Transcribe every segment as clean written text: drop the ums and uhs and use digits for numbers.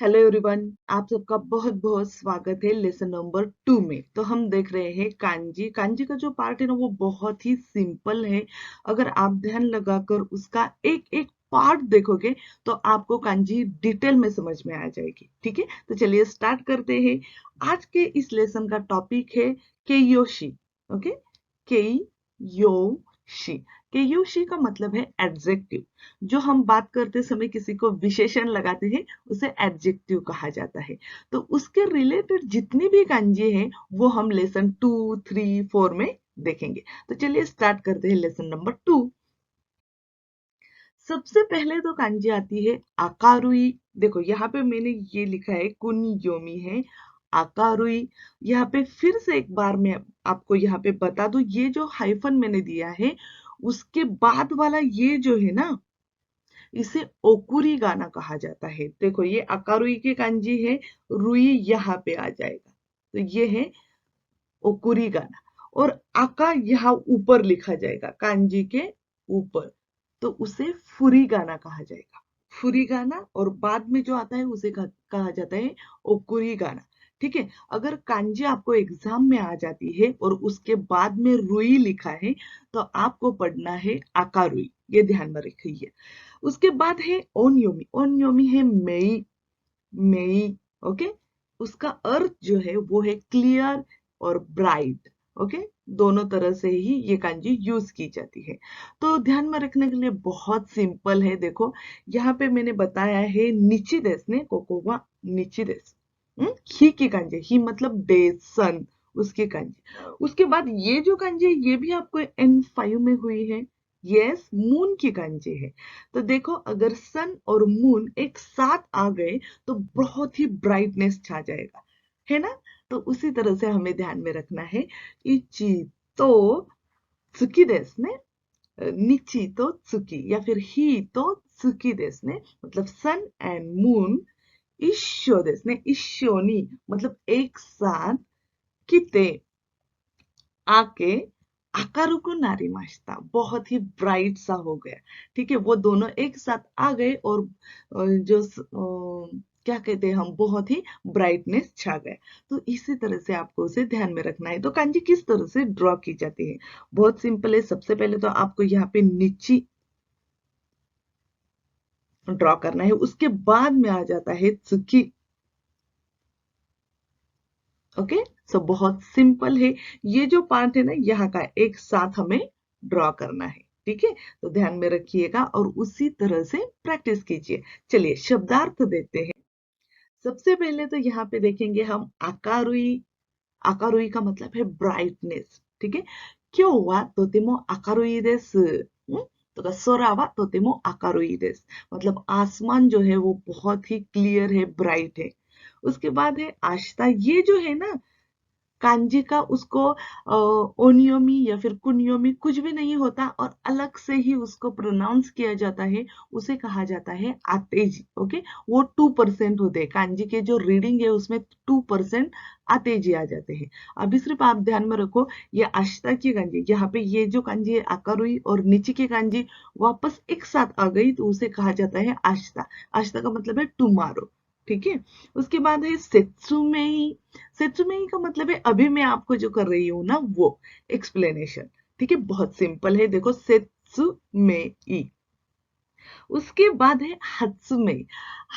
Hello everyone, आप सबका बहुत बहुत स्वागत है लेसन नंबर 2 में। तो हम देख रहे हैं कांजी। कांजी का जो पार्ट है ना वो बहुत ही सिंपल है। अगर आप ध्यान लगाकर उसका एक एक पार्ट देखोगे तो आपको कांजी डिटेल में समझ में आ जाएगी। ठीक है, तो चलिए स्टार्ट करते हैं। आज के इस लेसन का टॉपिक है केयोशी। ओके, केयोशी। केयोशी का मतलब है एडजेक्टिव। जो हम बात करते समय किसी को विशेषण लगाते हैं उसे एडजेक्टिव कहा जाता है। तो उसके रिलेटेड जितनी भी कांजी है वो हम लेसन 2, 3, 4 में देखेंगे। तो चलिए स्टार्ट करते हैं लेसन नंबर 2। सबसे पहले तो कांजी आती है आकारुई। देखो यहाँ पे मैंने ये लिखा है कुनियोमी है आकारुई। यहाँ पे फिर से एक बार मैं आपको यहाँ पे बता दूं, ये जो हाइफन मैंने दिया है उसके बाद वाला ये जो है ना, इसे ओकुरी गाना कहा जाता है। देखो ये अकारुई के कांजी है, रुई यहाँ पे आ जाएगा, तो ये है ओकुरी गाना। और आका यहाँ ऊपर लिखा जाएगा कांजी के ऊपर, तो उसे फुरी गाना कहा जाएगा। फुरी गाना, और बाद में जो आता है उसे कहा जाता है ओकुरी गाना। ठीक है, अगर कांजी आपको एग्जाम में आ जाती है और उसके बाद में रुई लिखा है तो आपको पढ़ना है आकारुई, ये ध्यान में रखिए। उसके बाद है ओनयोमी। ओनयोमी है मेई। मेई, ओके। उसका अर्थ जो है वो है क्लियर और ब्राइट। ओके, दोनों तरह से ही ये कांजी यूज की जाती है। तो ध्यान में रखने के लिए बहुत सिंपल है। देखो यहाँ पे मैंने बताया है निची देश ने कोकोवा निची देश। ही की कांजी, ही मतलब डे सन, उसकी कांजी। उसके बाद ये जो कांजी है ये भी आपको N5 में हुई है। यस, मून की कांजी है। तो देखो अगर सन और मून एक साथ आ गए तो बहुत ही ब्राइटनेस छा जाएगा, है ना। तो उसी तरह से हमें ध्यान में रखना है। इची तो त्सुकी देस ने, निची तो त्सुकी, या फिर ही तो त्सुकी देस ने, मतलब सन एंड मून इश्यो देस ने, इश्योनी मतलब एक साथ किते आके आकारू को नारी माश्ता, बहुत ही ब्राइट सा हो गया। ठीक है, वो दोनों एक साथ आ गए और जो क्या कहते हैं हम, बहुत ही ब्राइटनेस छा गया। तो इसी तरह से आपको उसे ध्यान में रखना है। तो कांजी किस तरह से ड्रॉ की जाती है, बहुत सिंपल है। सबसे पहले तो आपको यहाँ पे नीची ड्रॉ करना है, उसके बाद में आ जाता है त्सुकी। ओके, सो बहुत सिंपल है। ये जो पार्ट है ना यहाँ का एक साथ हमें ड्रॉ करना है। ठीक है, तो ध्यान में रखिएगा और उसी तरह से प्रैक्टिस कीजिए। चलिए शब्दार्थ देते हैं। सबसे पहले तो यहाँ पे देखेंगे हम आकारुई। आकारुई का मतलब है ब्राइटनेस। ठीक है, क्यों हुआ तोतेमो आकारुई देसु। तो सोरा वा तोतेमो आकारुई देसु, मतलब आसमान जो है वो बहुत ही क्लियर है, ब्राइट है। उसके बाद है आश्ता। ये जो है ना कांजी का, उसको ओनियोमी या फिर कुनियोमी कुछ भी नहीं होता और अलग से ही उसको प्रोनाउंस किया जाता है, उसे कहा जाता है आतेजी। ओके, वो 2% होते हैं कांजी के, जो रीडिंग है उसमें 2% आतेजी आ जाते हैं। अभी सिर्फ आप ध्यान में रखो, ये आश्ता की कांजी, यहाँ पे ये जो कांजी है आकारुई और नीचे की कांजी वापस एक साथ आ गई तो उसे कहा जाता है आश्ता। आश्ता का मतलब है टुमारो। ठीक है, उसके बाद है सेत्सुमेई। सेत्सुमेई का मतलब है अभी मैं आपको जो कर रही हूं ना वो एक्सप्लेनेशन। ठीक है, बहुत सिंपल है। देखो सेत्सुमेई। उसके बाद है हत्सुमेई।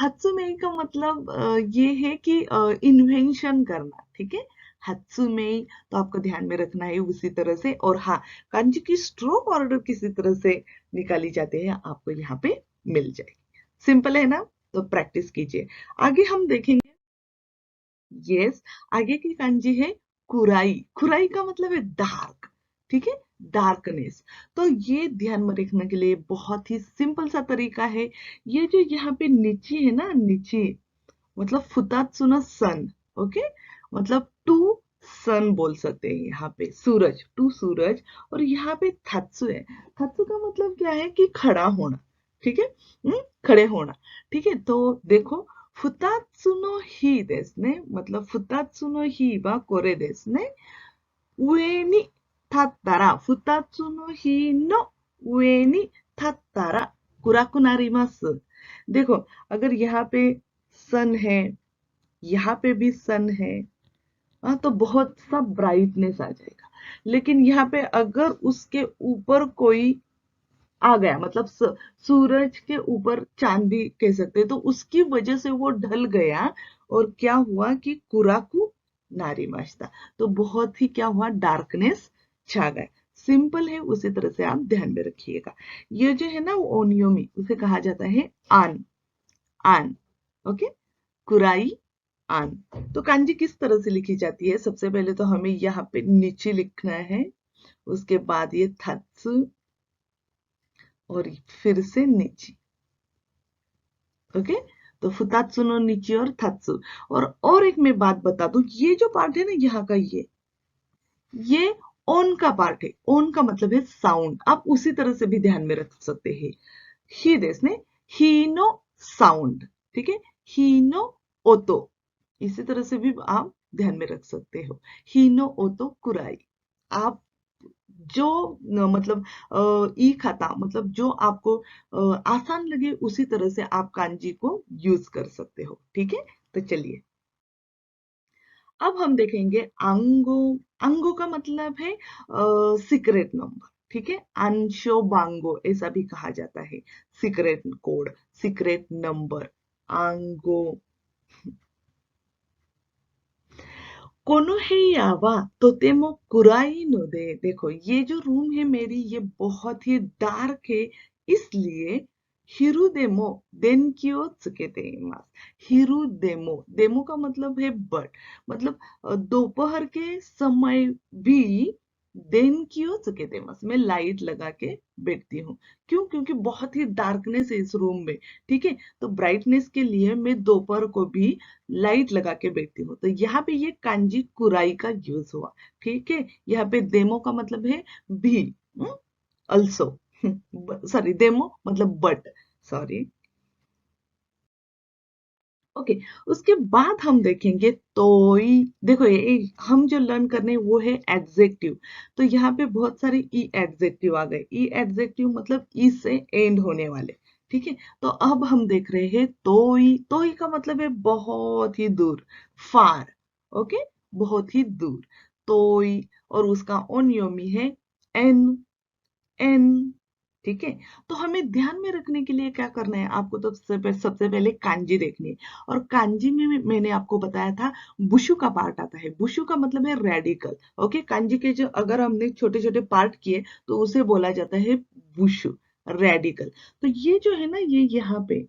हत्सुमेई का मतलब ये है कि इन्वेंशन करना। ठीक है, हत्सुमेई। तो आपको ध्यान में रखना है उसी तरह से। और हाँ, कांजी की स्ट्रोक ऑर्डर किसी तरह से निकाली जाती है आपको यहाँ पे मिल जाएगी। सिंपल है ना, तो प्रैक्टिस कीजिए। आगे हम देखेंगे। यस, आगे की कांजी है कुराई। कुराई का मतलब है डार्क। ठीक है, डार्कनेस। तो ये ध्यान में रखने के लिए बहुत ही सिंपल सा तरीका है। ये जो यहाँ पे नीचे है ना, नीचे मतलब फुतात्सुनो सन। ओके, मतलब टू सन बोल सकते हैं यहाँ पे, सूरज, टू सूरज। और यहाँ पे थत्सु है। थत्सु का मतलब क्या है कि खड़ा होना। ठीक है, खड़े होना। ठीक है, तो देखो फुतात्सुनो ही देस ने, मतलब फुतात्सुनो ही वा कोरे देस ने, 上に立ったら、二つの日の上に立ったら暗くなります। देखो अगर यहाँ पे सन है, यहाँ पे भी सन है। हाँ, तो बहुत सा ब्राइटनेस आ जाएगा। लेकिन यहाँ पे अगर उसके ऊपर कोई आ गया, मतलब सूरज के ऊपर चांद भी कह सकते हैं, तो उसकी वजह से वो ढल गया और क्या हुआ कि कुराकू नारी माश्ता, तो बहुत ही क्या हुआ, डार्कनेस छा गया। सिंपल है, उसी तरह से आप ध्यान में रखिएगा। ये जो है ना वो ओनियोमी, उसे कहा जाता है आन। आन, ओके, कुराई आन। तो कांजी किस तरह से लिखी जाती है? सबसे पहले तो हमें यहाँ पे नीचे लिखना है, उसके बाद ये थत्सु और फिर से नीचे, ओके। तो फुतात्सु नो नीचे और थत्सु। और एक मैं बात बता दूं, ये जो पार्ट है ना यहाँ का, ये ओन का पार्ट है। ओन का मतलब है साउंड। आप उसी तरह से भी ध्यान में रख सकते हैं। ही देश ने ही नो साउंड, ठीक है, ही नो ओतो, इसी तरह से भी आप ध्यान में रख सकते हो। ही नो ओतो कुराई। आप जो मतलब ई खाता, मतलब जो आपको आसान लगे उसी तरह से आप कांजी को यूज कर सकते हो, ठीक है। तो चलिए अब हम देखेंगे अंगो। अंगो का मतलब है सीक्रेट नंबर, ठीक है। अंशो बांगो ऐसा भी कहा जाता है, सीक्रेट कोड, सीक्रेट नंबर, अंगो। कोनोहेयावा तोतेमो कुराई नो दे। देखो ये जो रूम है मेरी, ये बहुत ही डार्क है, इसलिए हिरुदेमो देनकियो त्सुकेते इमास। हिरुदेमो, देमो का मतलब है बट, मतलब दोपहर के समय भी देन क्यों चुके मस, मैं लाइट लगा के बैठती हूँ। क्यों? क्योंकि बहुत ही डार्कनेस है इस रूम में, ठीक है। तो ब्राइटनेस के लिए मैं दोपहर को भी लाइट लगा के बैठती हूँ। तो यहाँ पे ये कांजी कुराई का यूज हुआ, ठीक है। यहाँ पे देमो का मतलब है भी, अल्सो, सॉरी, देमो मतलब बट, सॉरी, ओके। उसके बाद हम देखेंगे तोई। देखो ये हम जो लर्न करने वो है एडजेक्टिव। तो यहाँ पे बहुत सारे ई एडजेक्टिव आ गए। ई एडजेक्टिव मतलब ई से एंड होने वाले, ठीक है। तो अब हम देख रहे हैं तोई। तोई का मतलब है बहुत ही दूर, फार, ओके, बहुत ही दूर, तोई। और उसका ओनियोमी है एन, एन, ठीक है। तो हमें ध्यान में रखने के लिए क्या करना है, आपको तो सबसे पहले कांजी देखनी है। और कांजी में मैंने आपको बताया था बुशु का पार्ट आता है। बुशु का मतलब है रेडिकल, ओके। कांजी के जो अगर हमने छोटे छोटे पार्ट किए तो उसे बोला जाता है बुशु, रेडिकल। तो ये जो है ना, ये यहाँ पे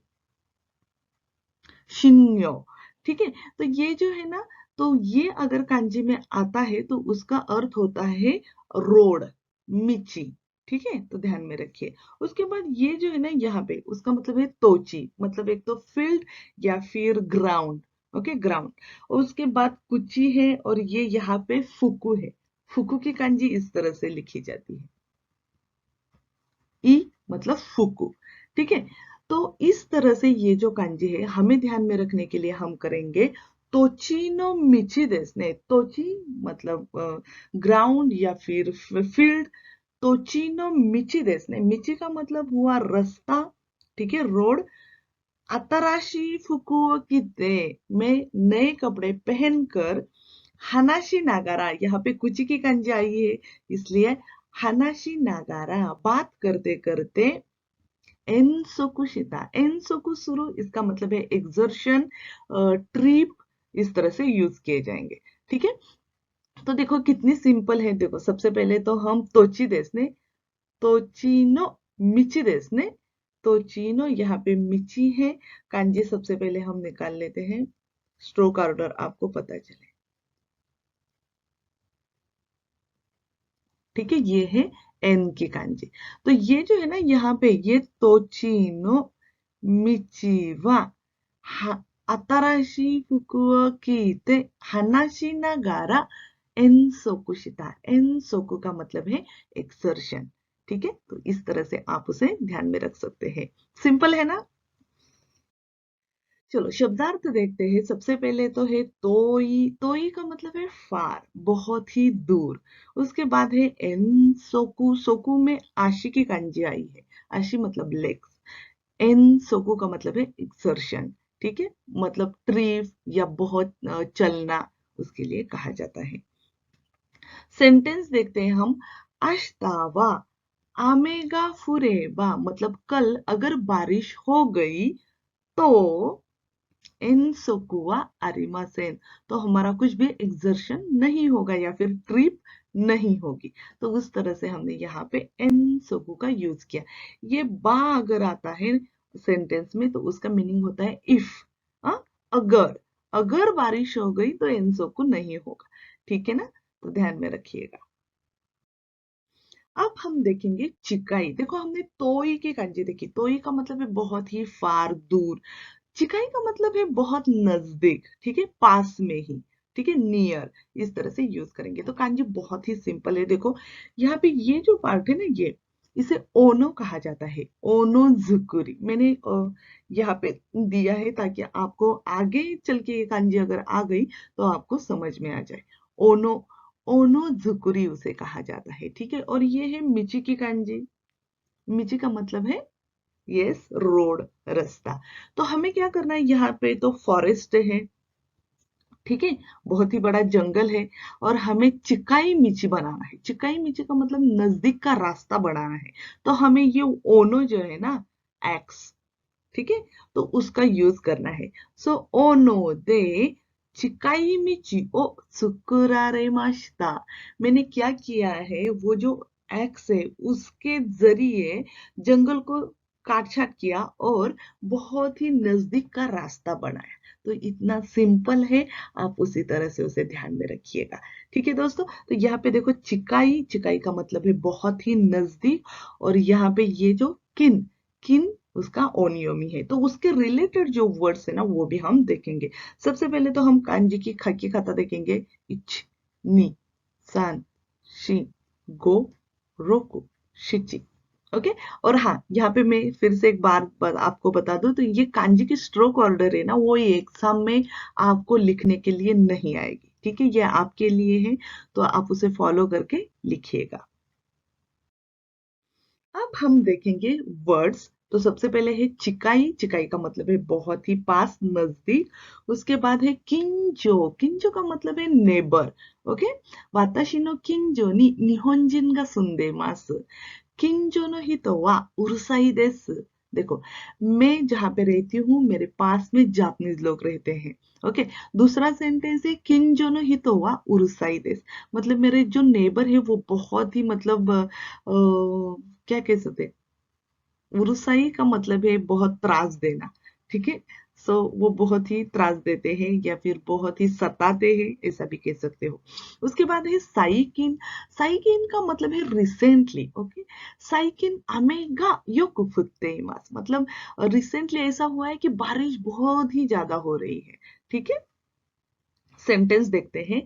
शिन्यो, ठीक है। तो ये जो है ना, तो ये अगर कांजी में आता है तो उसका अर्थ होता है रोड, मिची, ठीक है। तो ध्यान में रखिए। उसके बाद ये जो है ना यहाँ पे, उसका मतलब है तोची, मतलब एक तो फील्ड या फिर ग्राउंड, ओके, ग्राउंड। और उसके बाद कुची है और ये यहाँ पे फुकू है। फुकू की कांजी इस तरह से लिखी जाती है, ई मतलब फुकू, ठीक है। तो इस तरह से ये जो कांजी है हमें ध्यान में रखने के लिए हम करेंगे तोचिनो मिची देसने। तोची मतलब ग्राउंड या फिर फील्ड। तोचिनो मिची देसने, मिची का मतलब हुआ रास्ता, ठीक है, रोड। अतराशी फुकुओ किते, मैं नए कपड़े पहनकर हनाशी नागारा, यहाँ पे कुची की कंजी आई है, इसलिए हनाशी नागारा, बात करते करते एनसोकु शिता। एनसोकु सुरु, इसका मतलब है एक्सर्शन, ट्रिप, इस तरह से यूज किए जाएंगे, ठीक है। तो देखो कितनी सिंपल है। देखो सबसे पहले तो हम तोची देसने, तोचीनो मिची देसने, तोचीनो, यहाँ पे मिची है। कांजी सबसे पहले हम निकाल लेते हैं, स्ट्रोक ऑर्डर आपको पता चले, ठीक है। ये है एन की कांजी। तो ये जो है ना यहाँ पे, ये तोचीनो मिचीवा अताराशी फुकु ओ कीते हानाशी नागारा एनसोकु शिता। एनसोकु का मतलब है एक्सर्शन, ठीक है। तो इस तरह से आप उसे ध्यान में रख सकते हैं। सिंपल है ना। चलो शब्दार्थ देखते हैं। सबसे पहले तो है तोई। तोई का मतलब है फार, बहुत ही दूर। उसके बाद है एन सोकु। सोकु में आशी की कंजी आई है, आशी मतलब लेग्स। एन सोकु का मतलब है एक्सर्शन, ठीक है, मतलब ट्रिप या बहुत चलना, उसके लिए कहा जाता है। सेंटेंस देखते हैं हम। आश्तावा आमेगा फुरेबा, मतलब कल अगर बारिश हो गई तो एनसोकुवा आरिमासेन, तो हमारा कुछ भी एक्सर्शन नहीं होगा या फिर ट्रिप नहीं होगी। तो उस तरह से हमने यहाँ पे एनसोकु का यूज किया। ये बा अगर आता है सेंटेंस में तो उसका मीनिंग होता है इफ, अगर अगर बारिश हो गई तो एनसोकु नहीं होगा। ठीक है ना, तो ध्यान में रखिएगा। अब हम देखेंगे चिकाई। देखो हमने तोई की kanji देखी। तोई का मतलब है बहुत ही फार दूर, चिकाई का मतलब है बहुत नजदीक, ठीक है, पास में ही, ठीक है, नियर, इस तरह से यूज करेंगे। तो कांजी बहुत ही सिंपल है। देखो यहाँ पे ये जो पार्ट है ना, ये इसे ओनो कहा जाता है। ओनो जुकुरी मैंने यहाँ पे दिया है ताकि आपको आगे चल के ये कांजी अगर आ गई तो आपको समझ में आ जाए। ओनो, ओनो जुकुरी उसे कहा जाता है, ठीक है। और ये है मिची की कांजी। मिची का मतलब है यस रोड, रास्ता। तो हमें क्या करना है, यहाँ पे तो फॉरेस्ट है, ठीक है, बहुत ही बड़ा जंगल है, और हमें चिकाई मिची बनाना है। चिकाई मिची का मतलब नजदीक का रास्ता बनाना है। तो हमें ये ओनो जो है ना, एक्स, ठीक है, तो उसका यूज करना है। सो ओनो दे चिकाई मिची ओ सुकुरारे माशिता। मैंने क्या किया है, वो जो एक्स है उसके जरिए जंगल को काट छाट किया और बहुत ही नजदीक का रास्ता बनाया। तो इतना सिंपल है, आप उसी तरह से उसे ध्यान में रखिएगा। ठीक है दोस्तों, तो यहाँ पे देखो चिकाई, चिकाई का मतलब है बहुत ही नजदीक, और यहाँ पे ये जो किन, किन उसका ओनियोमी है। तो उसके रिलेटेड जो वर्ड्स है ना वो भी हम देखेंगे। सबसे पहले तो हम कांजी की खाकी खाता देखेंगे। इच, नी, सान, शी, गो, रोकु, शिची। ओके। और हाँ, यहाँ पे मैं फिर से एक बार आपको बता दूं, तो ये कांजी की स्ट्रोक ऑर्डर है ना, वो एग्जाम में आपको लिखने के लिए नहीं आएगी, ठीक है, ये आपके लिए है, तो आप उसे फॉलो करके लिखिएगा। अब हम देखेंगे वर्ड्स। तो सबसे पहले है चिकाई। चिकाई का मतलब है बहुत ही पास, नजदीक। उसके बाद है किंजो। किंजो का मतलब है नेबर। ओके। वाताशी नो किंजो नि निहोंजिन गा सुंदे मासु। किंजो नो हितो वा उरुसाई देसु। देखो, मैं जहां पे रहती हूँ मेरे पास में जापानीज लोग रहते हैं। ओके। दूसरा सेंटेंस है किंजो नो हितो वा उरुसाई देस, मतलब मेरे जो नेबर है वो बहुत ही मतलब क्या कह सकते हैं, उरुसाई का मतलब है बहुत त्रास देना, ठीक है। सो वो बहुत ही त्रास देते हैं या फिर बहुत ही सताते हैं, ऐसा भी कह सकते हो। उसके बाद है साइकिन। साइकिन का मतलब है रिसेंटली। ओके। साइकिन आमेगा योकु फुत्ते इमास, मतलब रिसेंटली ऐसा हुआ है कि बारिश बहुत ही ज्यादा हो रही है, ठीक है। सेंटेंस देखते हैं।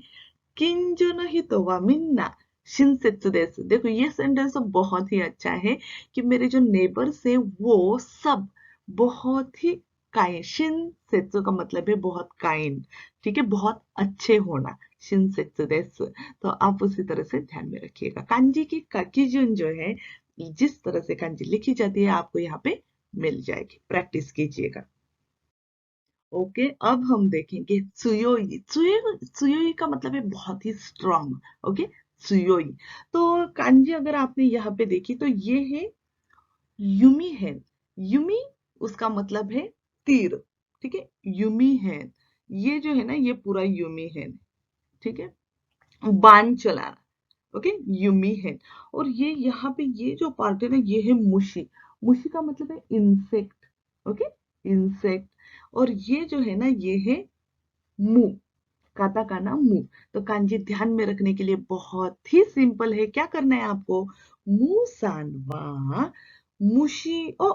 किंजो नो हितो वा मिन्ना शिनसेत्सु देसु। देखो ये सेंटेंस तो बहुत ही अच्छा है कि मेरे जो नेबर्स है वो सब बहुत ही काइंड। शिनसेत्सु का मतलब है बहुत काइंड, ठीक है, बहुत अच्छे होना। शिनसेत्सु देसु। तो आप उसी तरह से ध्यान में रखिएगा। कांजी की काकीजुन जो है, जिस तरह से कांजी लिखी जाती है आपको यहाँ पे मिल जाएगी, प्रैक्टिस कीजिएगा। ओके। अब हम देखेंगे त्सुयोई। त्सुयोई, त्सुयोई का मतलब है बहुत ही स्ट्रांग। ओके। त्सुयोई। तो कांजी अगर आपने यहाँ पे देखी तो ये है युमी है। युमी उसका मतलब है तीर, ठीक है, युमी है। ये जो है ना ये पूरा युमी है, ठीक है, बाण चलाना। ओके, युमी है। और ये यहाँ पे ये जो पार्ट है ना ये है मुशी। मुशी का मतलब है इंसेक्ट। Okay, insect. और ये जो है ना ये है मुंह, काता का ना मुंह। तो कांजी ध्यान में रखने के लिए बहुत ही सिंपल है। क्या करना है आपको, मुसानवा मुशी ओ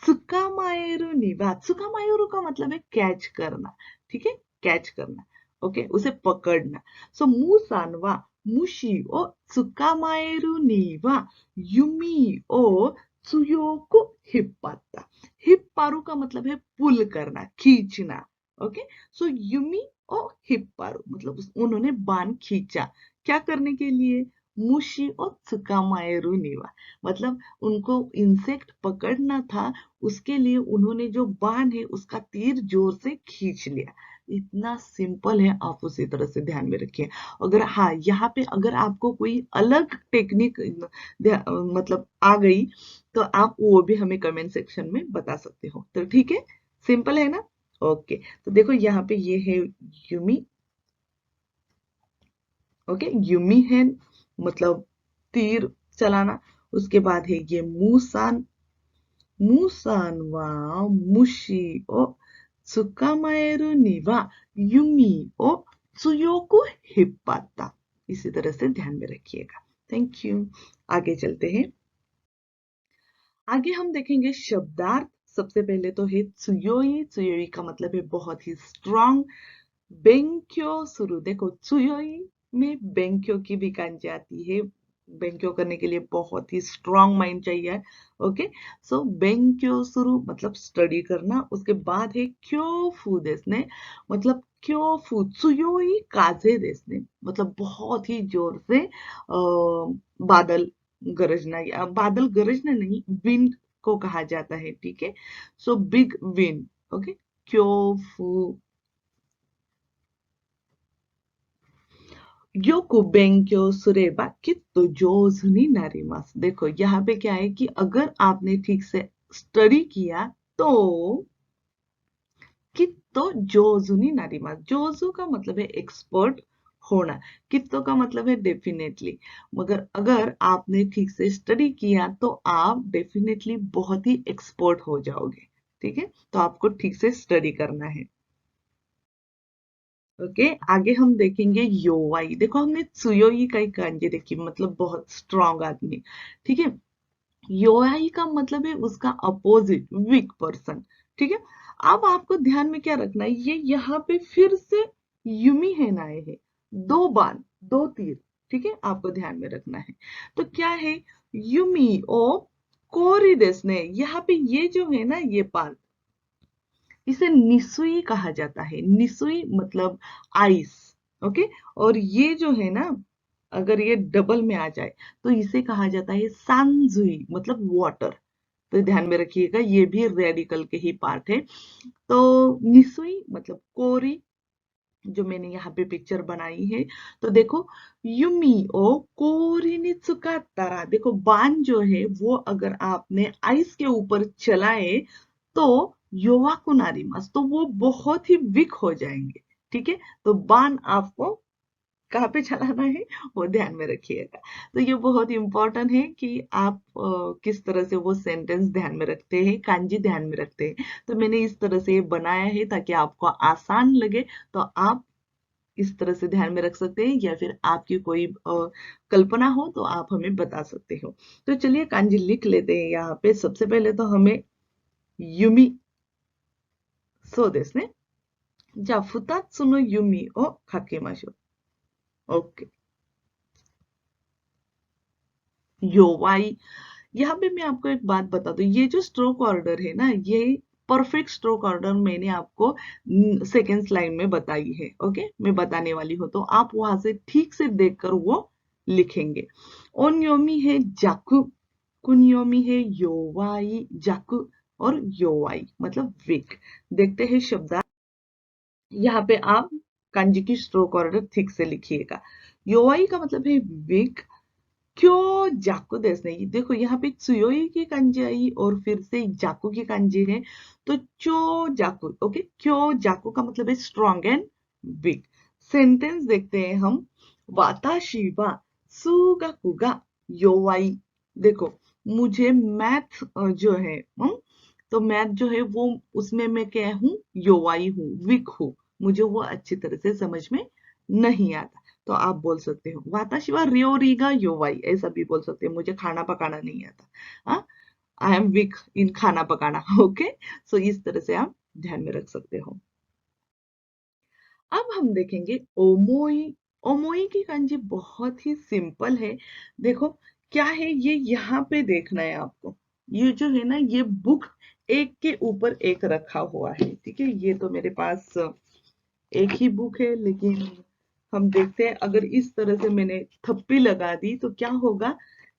सुकामाएरु निवा। सुकामाएरु का मतलब है कैच करना, ठीक है, कैच करना। ओके, उसे पकड़ना। सो मुसानवा मुशी ओ सुकामाएरु निवा युमी ओ त्सुयोको हिप्पाता। हिप्पारू का मतलब है पुल करना, खींचना। ओके। सो युमी और हिप्पारू मतलब उन्होंने बाण खींचा, क्या करने के लिए, मुशी और त्सुकामाएरु निवा, मतलब उनको इंसेक्ट पकड़ना था, उसके लिए उन्होंने जो बाण है उसका तीर जोर से खींच लिया। इतना सिंपल है, आप उसी तरह से ध्यान में रखिए। अगर हाँ यहाँ पे अगर आपको कोई अलग टेक्निक मतलब आ गई तो आप वो भी हमें कमेंट सेक्शन में बता सकते हो। तो ठीक है, सिंपल है ना। ओके, तो देखो यहाँ पे ये है युमी। ओके, युमी है मतलब तीर चलाना। उसके बाद है ये मूसान। मूसान वा मुशी ओ त्सुकामाएरु नि वा युमी ओ त्सुयोकु हिप्पाता। इसी तरह से ध्यान में रखिएगा। Thank you. आगे चलते हैं। आगे हम देखेंगे शब्दार्थ। सबसे पहले तो है त्सुयोई। त्सुयोई का मतलब है बहुत ही स्ट्रांग। बेंक्यो सुरु, देखो त्सुयोई में बेंक्यो की भी कांजी आती है। बेंक्यो करने के लिए बहुत ही स्ट्रांग माइंड चाहिए। ओके, सो बेंक्यो सुरु मतलब स्टडी करना। उसके बाद है क्योफू देसने, मतलब क्योफू त्सुयोई काजे देसने, मतलब बहुत ही जोर से बादल गरजना, या बादल गरजना नहीं, विंड को कहा जाता है। ठीक है, सो बिग विंड। ओके, क्योफू। योको बेंक्यो सुरेबा कित्तो जोजुनी नारिमास। देखो यहाँ पे क्या है कि अगर आपने ठीक से स्टडी किया तो कित्तो जोजुनी नारिमास। जोजू का मतलब है एक्सपर्ट होना, कित्तो का मतलब है डेफिनेटली। मगर अगर आपने ठीक से स्टडी किया तो आप डेफिनेटली बहुत ही एक्सपर्ट हो जाओगे। ठीक है, तो आपको ठीक से स्टडी करना है। ओके, आगे हम देखेंगे योवाई। देखो हमने त्सुयोई का ही कांजी देखी, मतलब बहुत स्ट्रांग आदमी। ठीक है, योयाई का मतलब है उसका अपोजिट, वीक पर्सन। ठीक है, अब आपको ध्यान में क्या रखना है, ये यहाँ पे फिर से युमी है ना, है दो बाण, दो तीर। ठीक है, आपको ध्यान में रखना है। तो क्या है, युमी ओ कोरी देसने, यहाँ पे ये जो है ना ये बाण, इसे निसुई कहा जाता है। निसुई मतलब आइस। ओके, और ये जो है ना, अगर ये डबल में आ जाए तो इसे कहा जाता है सांजुई, मतलब वाटर। तो ध्यान में रखिएगा, ये भी रेडिकल के ही पार्ट है। तो निसुई मतलब कोरी, जो मैंने यहाँ पे पिक्चर बनाई है। तो देखो, युमी ओ कोरी नित्सुका तारा, देखो बाण जो है वो अगर आपने आइस के ऊपर चलाए तो योवाकु नारिमास, तो वो बहुत ही वीक हो जाएंगे। ठीक है, तो बाण आपको कहाँ पे चलाना है वो ध्यान में रखिएगा। तो ये बहुत इंपॉर्टेंट है कि आप किस तरह से वो सेंटेंस ध्यान में रखते हैं, कांजी ध्यान में रखते हैं। तो मैंने इस तरह से ये बनाया है ताकि आपको आसान लगे। तो आप इस तरह से ध्यान में रख सकते हैं, या फिर आपकी कोई कल्पना हो तो आप हमें बता सकते हो। तो चलिए कांजी लिख लेते हैं। यहाँ पे सबसे पहले तो हमें युमी, सो देस ने, जा फुतात्सु नो युमी ओ काकेमाशो। ओके, योवाई। यहाँ पे मैं आपको एक बात बता दूं, ये जो स्ट्रोक ऑर्डर है ना, ये परफेक्ट स्ट्रोक ऑर्डर मैंने आपको सेकेंड लाइन में बताई है। ओके, मैं बताने वाली हूँ, तो आप वहां से ठीक से देखकर वो लिखेंगे। ओन्योमी है जाकु, कुन्योमी है योवाई जाकु, और योवाई मतलब वीक। देखते हैं शब्द। यहाँ पे आप कांजी की स्ट्रोक ऑर्डर ठीक से लिखिएगा। योवाई का मतलब है वीक। क्यों जाकू देस नहीं, देखो यहाँ पे त्सुयोई की कांजी आई और फिर से जाकू की कांजी है। तो चो जाकू। ओके, क्यों जाकू का मतलब है स्ट्रॉन्ग एंड वीक। सेंटेंस देखते हैं हम। वाताशी वा सुगा कुगा योवाई। देखो, मुझे मैथ जो है, तो मैथ जो है वो, उसमें मैं क्या हूँ, योवाई हूँ, वीक हूँ। मुझे वो अच्छी तरह से समझ में नहीं आता। तो आप बोल सकते हो वाताशिवा रियोरिगा योवाई, ऐसा भी बोल सकते हैं, मुझे खाना पकाना नहीं आता। आई एम वीक इन खाना पकाना। ओके, सो इस तरह से आप ध्यान में रख सकते हो। अब हम देखेंगे ओमोई। ओमोई की कांजी बहुत ही सिंपल है। देखो क्या है, ये यहाँ पे देखना है आपको। ये जो है ना, ये बुक एक के ऊपर एक रखा हुआ है। ठीक है, ये तो मेरे पास एक ही बुक है, लेकिन हम देखते हैं अगर इस तरह से मैंने थप्पी लगा दी तो क्या होगा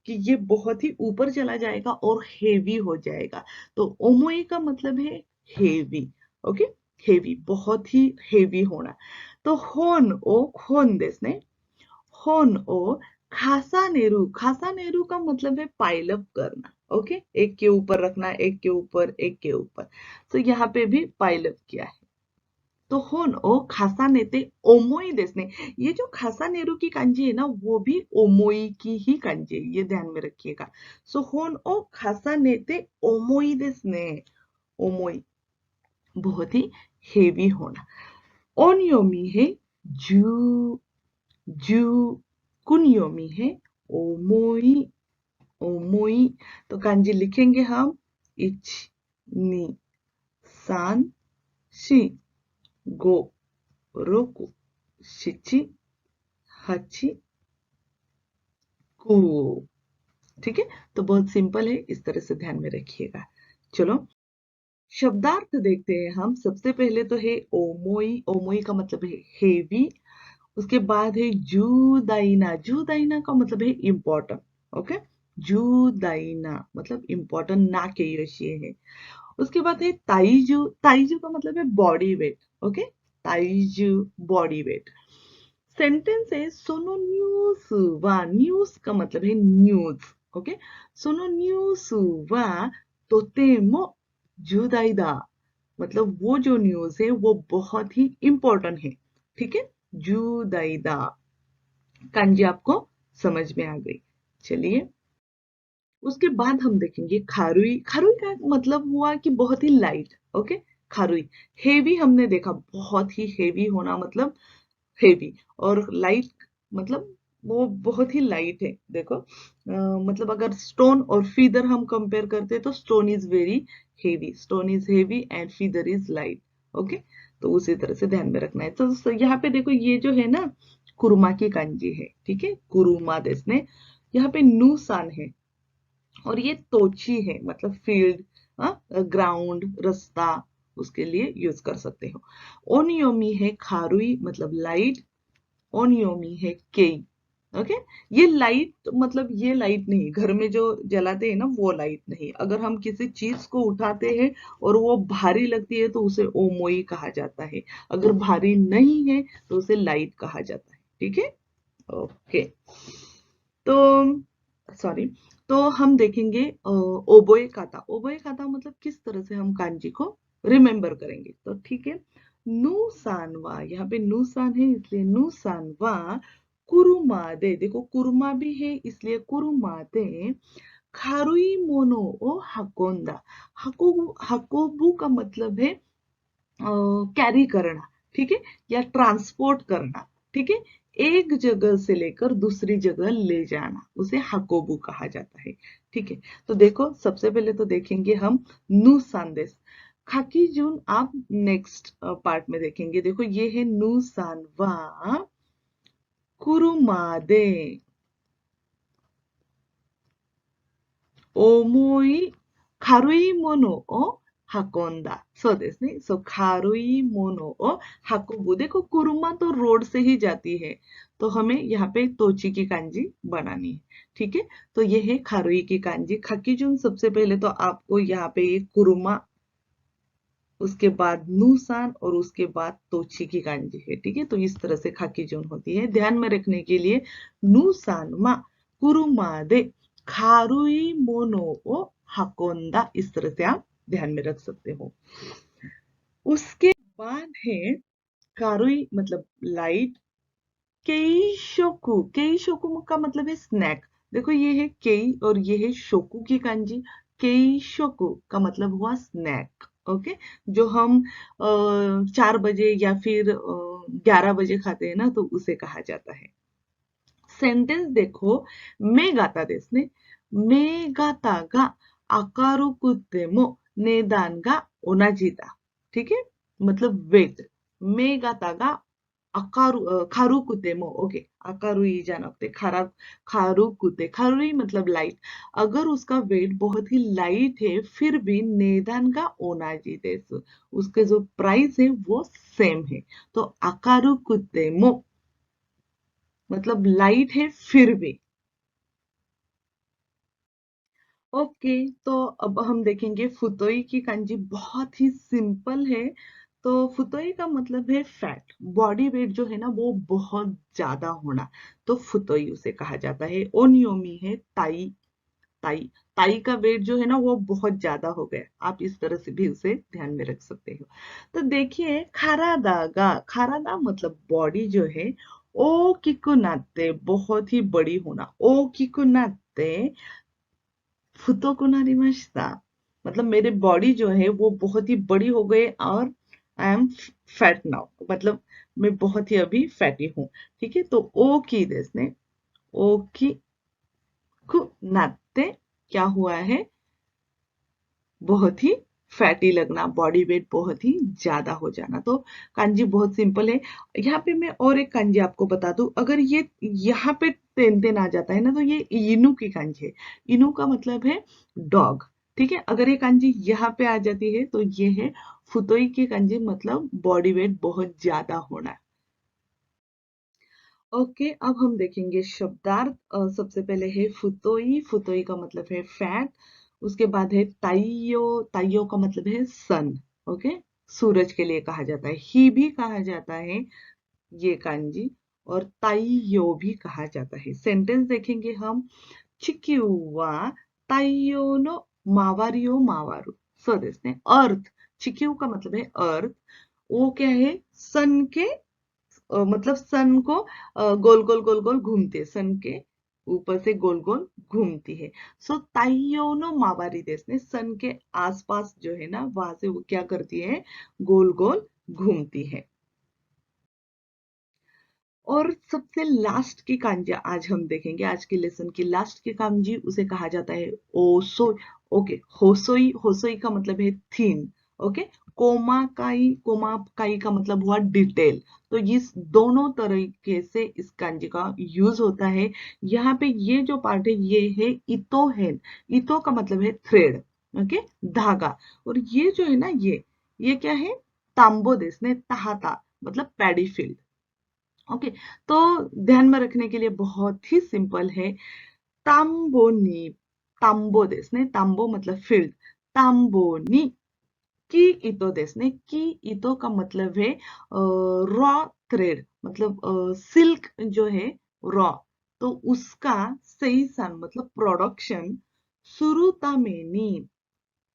कि ये बहुत ही ऊपर चला जाएगा और हेवी हो जाएगा। तो ओमोई का मतलब है हेवी। ओके, हेवी, बहुत ही हेवी होना। तो होन ओ खोन देसने, होन ओ खासा नेहरू, खासा नेहरू का मतलब है पाइल अप करना। ओके, एक के ऊपर रखना, एक के ऊपर, एक के ऊपर। तो यहाँ पे भी पाइल अप किया है। तो होन ओ खासा नेते ओमोई देसने, ये जो खासा नेहरू की कांजी है ना वो भी ओमोई की ही कांजी है, ये ध्यान में रखिएगा। सो होन ओ खासा नेते ओमोई देसने, ओमोई बहुत ही हेवी होना। ओनियोमी है जू, जू, कुनियोमी है ओमोई, ओमोई। तो कांजी लिखेंगे हम इच, नी, सान, शी, गो, रोकु, शिची, हाची, कु। ठीक है, तो बहुत सिंपल है, इस तरह से ध्यान में रखिएगा। चलो शब्दार्थ देखते हैं हम। सबसे पहले तो है ओमोई, ओमोई का मतलब है हेवी। उसके बाद है जुदाइना, जुदाइना का मतलब है इम्पोर्टेंट। ओके, जुदाइना मतलब इम्पोर्टेंट, ना के ये है। उसके बाद है ताइजू, ताइजू का मतलब है body weight. Okay, ताइजू body weight. Sentence है सोनो न्यूज वा, न्यूज का मतलब है न्यूज। ओके, सोनो न्यूज वा तोतेमो जुदाइदा, मतलब वो जो न्यूज है वो बहुत ही इंपॉर्टेंट है। ठीक है, जुदाइदा कांजी आपको समझ में आ गई। चलिए उसके बाद हम देखेंगे खारुई। खारुई का मतलब हुआ कि बहुत ही लाइट। ओके, खारुई हेवी हमने देखा, बहुत ही हेवी होना मतलब हेवी, और लाइट मतलब वो बहुत ही लाइट है। देखो मतलब अगर स्टोन और फीदर हम कंपेयर करते हैं तो stone is very heavy, stone is heavy and feather is light. Okay, तो उसी तरह से ध्यान में रखना है। तो यहाँ पे देखो ये जो है ना कुरुमा की कांजी है। ठीक है, कुरुमा देसने, यहाँ पे नूसान है और ये तोची है, मतलब फील्ड, ग्राउंड, रास्ता, उसके लिए यूज कर सकते हो। ओनियोमी है खारुई मतलब लाइट, ओनियोमी है केई। ओके, ये लाइट मतलब ये लाइट नहीं, घर में जो जलाते हैं ना वो लाइट नहीं। अगर हम किसी चीज को उठाते हैं और वो भारी लगती है तो उसे ओमोई कहा जाता है, अगर भारी नहीं है तो उसे लाइट कहा जाता है। ठीक है, ओके। तो सॉरी, तो हम देखेंगे ओबोए काता। ओबोए काता मतलब किस तरह से हम कांजी को रिमेम्बर करेंगे। तो ठीक है, नु सानवा, यहाँ पे नु सान है इसलिए नु सानवा कुरुमा दे, देखो कुरुमा भी है इसलिए कुरुमा दे खारुई मोनो ओ हाकोंदा। हाकोबू, हाकोबू का मतलब है कैरी करना। ठीक है, या ट्रांसपोर्ट करना। ठीक है, एक जगह से लेकर दूसरी जगह ले जाना, उसे हाकोबू कहा जाता है। ठीक है, तो देखो सबसे पहले तो देखेंगे हम नु संदेश। खाकी जून आप नेक्स्ट पार्ट में देखेंगे। देखो ये है नु सानवा कुरुमादे ओमोई खारुई मोनो ओ हाकोंदा। सो देस ने, सो खारुई मोनो ओ हाकोबू। देखो कुरुमा तो रोड से ही जाती है, तो हमें यहाँ पे तोची की कांजी बनानी है। ठीक है, तो ये है खारुई की कांजी। खाकीजुन सबसे पहले तो आपको यहाँ पे ये कुरुमा, उसके बाद नूसान और उसके बाद तोची की कांजी है। ठीक है, तो इस तरह से खाकीजुन होती है। ध्यान में रखने के लिए नूसान मा कुरुमा दे खारुई मोनो ओ हाकोंदा, इस तरह से आप ध्यान में रख सकते हो। उसके बाद है कारुई मतलब लाइट, केई शोकु का मतलब है स्नैक। देखो ये है केई और ये है शोकु की कांजी। केई शोकु का मतलब हुआ स्नैक। ओके, जो हम 4 बजे या फिर 11 बजे खाते हैं ना, तो उसे कहा जाता है। सेंटेंस देखो, मैं गाता देसने, मैं गाता गा आकारू कुत्ते मो नेदान गा ओनाजीता। ठीक है, मतलब वेट। मैं गाता गा खारू कुते मो। ओके, आकारू ही जाना होते खारा, खारू कुते, खारुई मतलब लाइट। अगर उसका वेट बहुत ही लाइट है फिर भी नेदान का ओनाजी देस, उसके जो प्राइस है वो सेम है। तो आकारू कुते मो मतलब लाइट है फिर भी। ओके, तो अब हम देखेंगे फुतोई की कांजी, बहुत ही सिंपल है। तो फुतोई का मतलब है फैट, बॉडी वेट जो है ना वो बहुत ज्यादा होना, तो फुतोई उसे कहा जाता है। ओनियोमी है ताई, ताई, ताई का वेट जो है ना वो बहुत ज्यादा हो गया, आप इस तरह से भी उसे ध्यान में रख सकते हो। तो देखिए खारादा, खारादा मतलब बॉडी जो है, ओ किकु नाते बहुत ही बड़ी होना, ओ किकु नाते फुतो को नारिमाशिता मतलब मेरे बॉडी जो है वो बहुत ही बड़ी हो गई, और आई एम फैट नाउ मतलब मैं बहुत ही अभी फैटी हूँ। ठीक है, तो ओ की देसने, ओ की कु नाते क्या हुआ है, बहुत ही फैटी लगना, बॉडी वेट बहुत ही ज्यादा हो जाना। तो कांजी बहुत सिंपल है। यहाँ पे मैं और एक कांजी आपको बता दूं, अगर ये यहाँ पे तेन तेन आ जाता है ना, तो ये इनू की कांजी है। इनू का मतलब है डॉग। ठीक है, अगर ये कांजी यहाँ पे आ जाती है तो ये है फुतोई की कांजी, मतलब बॉडी वेट बहुत ज्यादा होना। ओके, अब हम देखेंगे शब्दार्थ। सबसे पहले है फुतोई, फुतोई का मतलब है फैट। उसके बाद है ताइयो, ताइयो का मतलब है सन। ओके, सूरज के लिए कहा जाता है, ही भी कहा जाता है ये कांजी, और ताइयो भी कहा जाता है। सेंटेंस देखेंगे हम, चिक्यूवा ताइयो नो मावारियो मावारू। सो देसने अर्थ, चिक्यू का मतलब है अर्थ, वो क्या है सन के मतलब सन को गोल गोल गोल गोल घूमती है, सन के ऊपर से गोल गोल घूमती है। सो ताइयोनो मावारी देश ने सन के आसपास जो है ना वहां से वो क्या करती है, गोल गोल घूमती है। और सबसे लास्ट की कांजी आज हम देखेंगे, आज के लेसन की लास्ट की कांजी उसे कहा जाता है ओसो। ओके, होसोई, होसोई का मतलब है थीन। ओके, कोमाकाई का मतलब हुआ डिटेल। तो इस दोनों तरीके से इस कांजी का यूज होता है। यहाँ पे ये जो पार्ट है ये है इतो है, इतो का मतलब है थ्रेड। ओके, धागा। और ये जो है ना ये क्या है, तांबो देश ने तहाता मतलब पैडी फील्ड। ओके, तो ध्यान में रखने के लिए बहुत ही सिंपल है। ताम्बोनी, ताम्बो देश ने, ताम्बो मतलब फील्ड, ताम्बोनी की इतो देश ने, की इतो का मतलब है रॉ थ्रेड, मतलब सिल्क जो है रॉ, तो उसका सही सान मतलब प्रोडक्शन सुरुतामेनी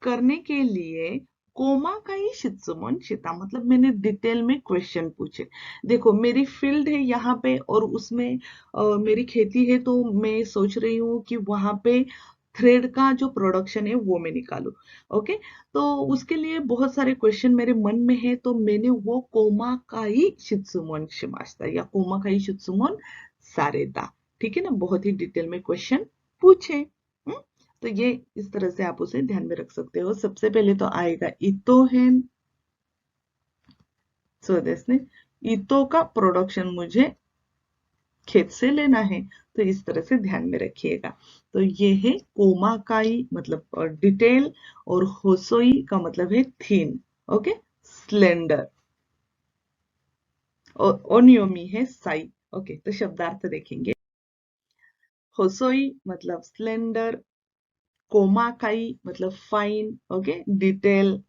करने के लिए कोमा का ही शित्सुमन शिता, मतलब मैंने डिटेल में क्वेश्चन पूछे। देखो मेरी फील्ड है यहाँ पे और उसमें मेरी खेती है, तो मैं सोच रही हूँ कि वहां पे थ्रेड का जो प्रोडक्शन है वो मैं निकालू। ओके, तो उसके लिए बहुत सारे क्वेश्चन मेरे मन में है, तो मैंने वो कोमा का ही शित्सुमन शिमाश्ता या कोमा का ही शित्सुमन सारेता, ठीक है ना, बहुत ही डिटेल में क्वेश्चन पूछे। तो ये इस तरह से आप उसे ध्यान में रख सकते हो। सबसे पहले तो आएगा इतो है, सो देसने इतो का प्रोडक्शन मुझे खेत से लेना है, तो इस तरह से ध्यान में रखिएगा। तो ये है कोमाकाई मतलब डिटेल, और होसोई का मतलब है थीन। ओके, स्लेंडर, और ओनियोमी है साई। ओके, तो शब्दार्थ देखेंगे। होसोई मतलब स्लेंडर, कोमाकाई मतलब फाइन, ओके डिटेल,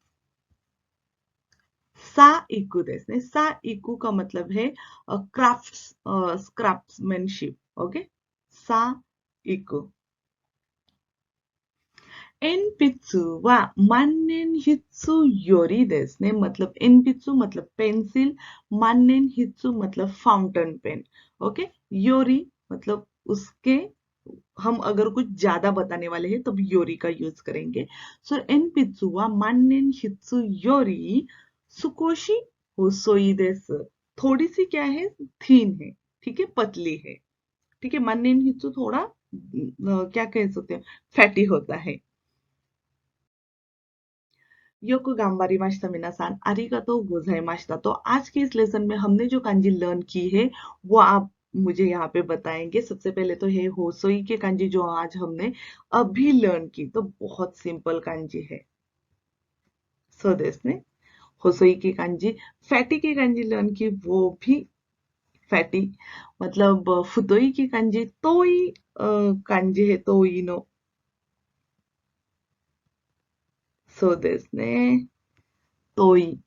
सा इकू देश ने, सा इकू का मतलब है क्राफ्ट्स, क्राफ्ट्समैनशिप। ओके, सा इकू। एनपित्सु वा मान्नेन हित्सु योरी देश ने, मतलब एनपित्सु मतलब पेंसिल, मान्नेन हित्सु मतलब फाउंटेन पेन। ओके, योरी मतलब उसके, हम अगर कुछ ज्यादा बताने वाले हैं तब योरी का यूज करेंगे। सो एनपित्सु वा मान्नेन हित्सु योरी सुकोशी होसोई देस, थोड़ी सी क्या है, थीन है, ठीक है, पतली है। ठीक है, मान्नेन हित्सु थोड़ा क्या कह सकते हैं, फैटी होता है। योको गांबारी मास्ता मिनासान आरिगातो गोजाइमास्ता। तो आज के इस लेसन में हमने जो कांजी लर्न की है वो आप मुझे यहाँ पे बताएंगे। सबसे पहले तो है होसोई के कांजी जो आज हमने अभी लर्न की, तो बहुत सिंपल कांजी है। स्वदेश ने होसोई की कांजी, फैटी की कांजी लर्न की वो भी फैटी मतलब फुतोई की कांजी तोई कांजी है तोई नो सो देस ने तोई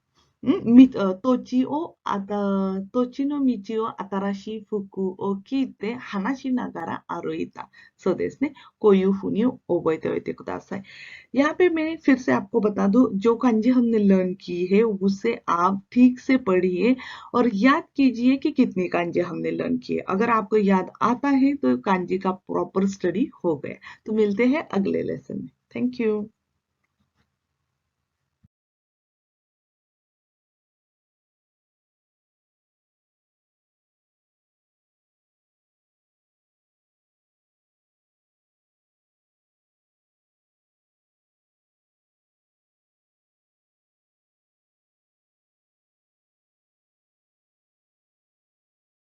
土地の道を新しい服を着て話しながら歩いた。そうですね。こういうふうに覚えておいてください。यहाँ पे मैं फिर से आपको बता दूं जो कांजी हमने लर्न की है उसे आप ठीक से पढ़िए और याद कीजिए कि कितनी कांजी हमने लर्न की है। अगर आपको याद आता है तो कांजी का प्रॉपर स्टडी हो गया। तो मिलते हैं अगले लेसन में। Thank you.